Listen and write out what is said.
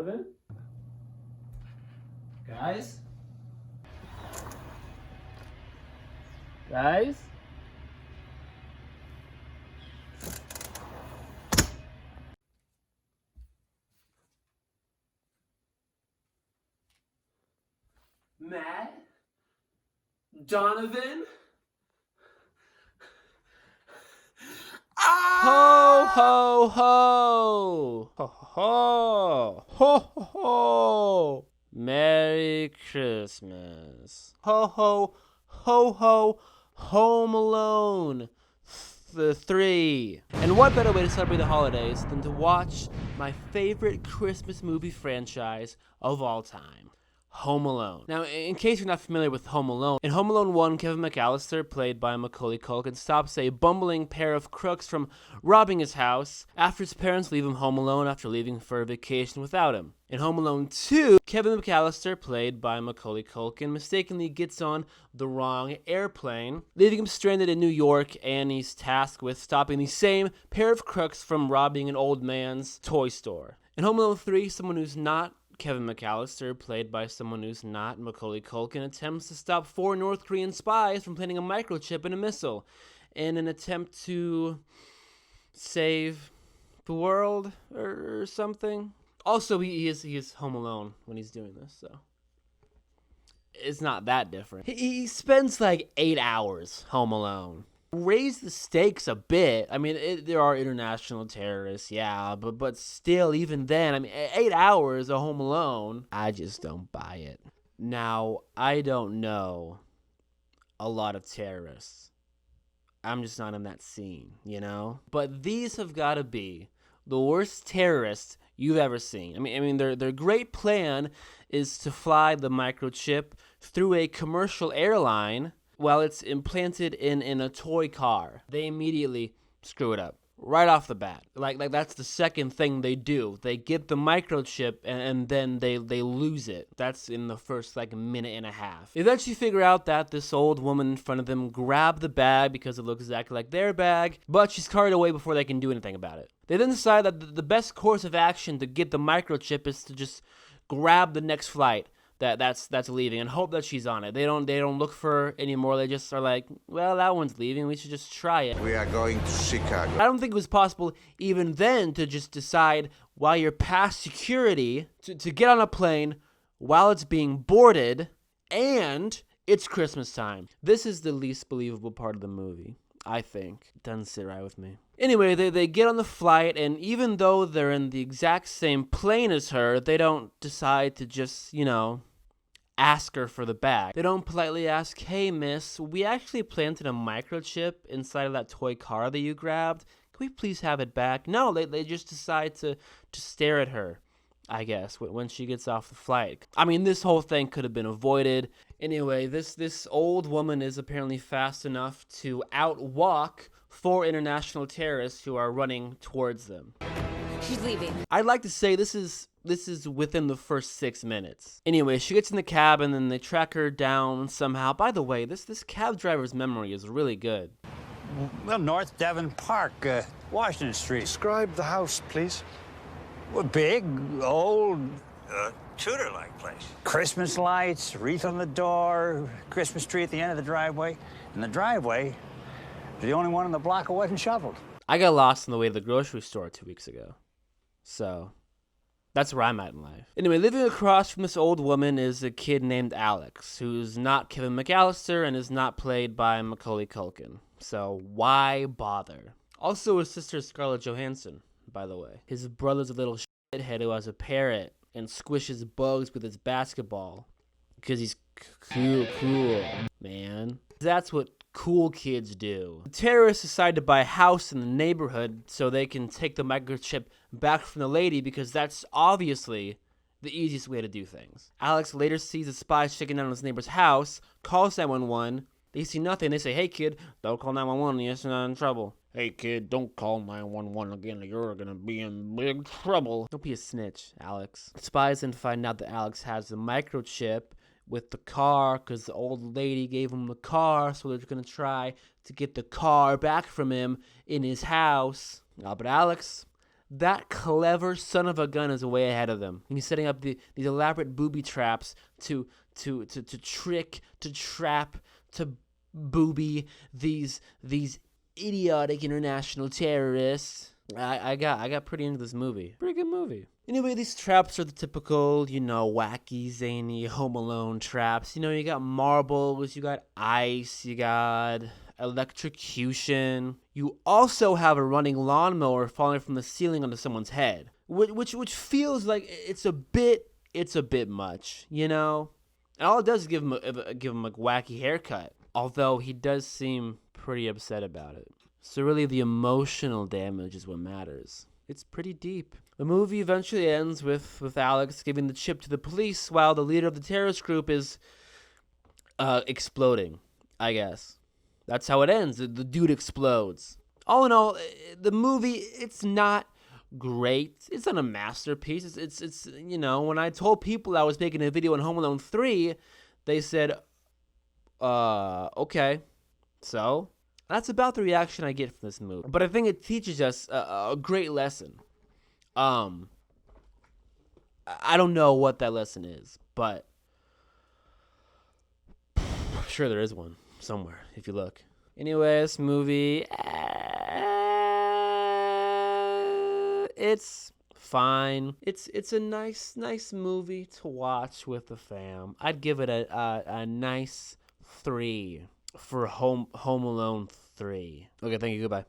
Donovan? Guys? Guys? Matt? Donovan? Ho, ho, ho! Ho, ho! Ho, ho, ho! Merry Christmas. Ho, ho, ho, ho, Home Alone 3. And what better way to celebrate the holidays than to watch my favorite Christmas movie franchise of all time, Home Alone. Now, in case you're not familiar with Home Alone, in Home Alone 1, Kevin McAllister, played by Macaulay Culkin, stops a bumbling pair of crooks from robbing his house after his parents leave him home alone after leaving for a vacation without him. In Home Alone 2, Kevin McAllister, played by Macaulay Culkin, mistakenly gets on the wrong airplane, leaving him stranded in New York, and he's tasked with stopping the same pair of crooks from robbing an old man's toy store. In Home Alone 3, someone who's not Kevin McAllister, played by someone who's not Macaulay Culkin, attempts to stop 4 North Korean spies from planting a microchip in a missile in an attempt to save the world or something. Also, he is home alone when he's doing this, so it's not that different. He spends like 8 hours home alone. Raise the stakes a bit. I mean, there are international terrorists, yeah, but still, even then, I mean, 8 hours of home alone, I just don't buy it. Now, I don't know a lot of terrorists. I'm just not in that scene, you know? But these have got to be the worst terrorists you've ever seen. I mean, their great plan is to fly the microchip through a commercial airline while it's implanted in a toy car. They immediately screw it up right off the bat. Like that's the second thing they do. They get the microchip and then they lose it. That's in the first like minute and a half. They eventually figure out that this old woman in front of them grabbed the bag because it looks exactly like their bag, but she's carried away before they can do anything about it. They then decide that the best course of action to get the microchip is to just grab the next flight that's leaving and hope that she's on it. They don't look for her anymore. They just are like, well, that one's leaving. We should just try it. We are going to Chicago. I don't think it was possible even then to just decide while you're past security to get on a plane while it's being boarded and it's Christmas time. This is the least believable part of the movie, I think. It doesn't sit right with me. Anyway, they get on the flight, and even though they're in the exact same plane as her, they don't decide to just, ask her for the bag. They don't politely ask, hey, miss, we actually planted a microchip inside of that toy car that you grabbed. Can we please have it back? No, they just decide to stare at her, I guess, when she gets off the flight. I mean, this whole thing could have been avoided. Anyway, this old woman is apparently fast enough to outwalk 4 international terrorists who are running towards them. She's leaving. I'd like to say this is within the first 6 minutes. Anyway, she gets in the cab and then they track her down somehow. By the way, this cab driver's memory is really good. Well, North Devon Park, Washington Street. Describe the house, please. Well, big, old, Tudor-like place. Christmas lights, wreath on the door, Christmas tree at the end of the driveway. And the driveway, the only one on the block that wasn't shoveled. I got lost on the way to the grocery store 2 weeks ago. So that's where I'm at in life. Anyway, living across from this old woman is a kid named Alex, who's not Kevin McAllister and is not played by Macaulay Culkin. So why bother? Also, his sister is Scarlett Johansson, by the way. His brother's a little shithead who has a parrot and squishes bugs with his basketball because he's cool, man. That's what cool kids do. The terrorists decide to buy a house in the neighborhood so they can take the microchip back from the lady because that's obviously the easiest way to do things. Alex later sees the spies checking out on his neighbor's house, calls 911. They see nothing. They say, hey kid, don't call 911, you're not in trouble. Hey kid, don't call 911 again, you're gonna be in big trouble. Don't be a snitch, Alex. The spies then find out that Alex has the microchip with the car because the old lady gave him the car, so they're going to try to get the car back from him in his house. But Alex that clever son of a gun is way ahead of them. And he's setting up these elaborate booby traps to trick, to trap, to booby these idiotic international terrorists. I got pretty into this movie. Pretty good movie. Anyway, these traps are the typical, wacky, zany Home Alone traps. You got marbles, you got ice, you got electrocution. You also have a running lawnmower falling from the ceiling onto someone's head, which feels like it's a bit much, And all it does is give him a wacky haircut. Although he does seem pretty upset about it. So really the emotional damage is what matters. It's pretty deep. The movie eventually ends with Alex giving the chip to the police while the leader of the terrorist group is exploding, I guess. That's how it ends. The dude explodes. All in all, the movie, it's not great. It's not a masterpiece. It's when I told people I was making a video on Home Alone 3, they said, okay. So that's about the reaction I get from this movie. But I think it teaches us a great lesson. I don't know what that lesson is, but sure there is one somewhere if you look. Anyway, this movie, it's fine. It's a nice movie to watch with the fam. I'd give it a nice 3 for Home Alone 3. Okay, thank you. Goodbye.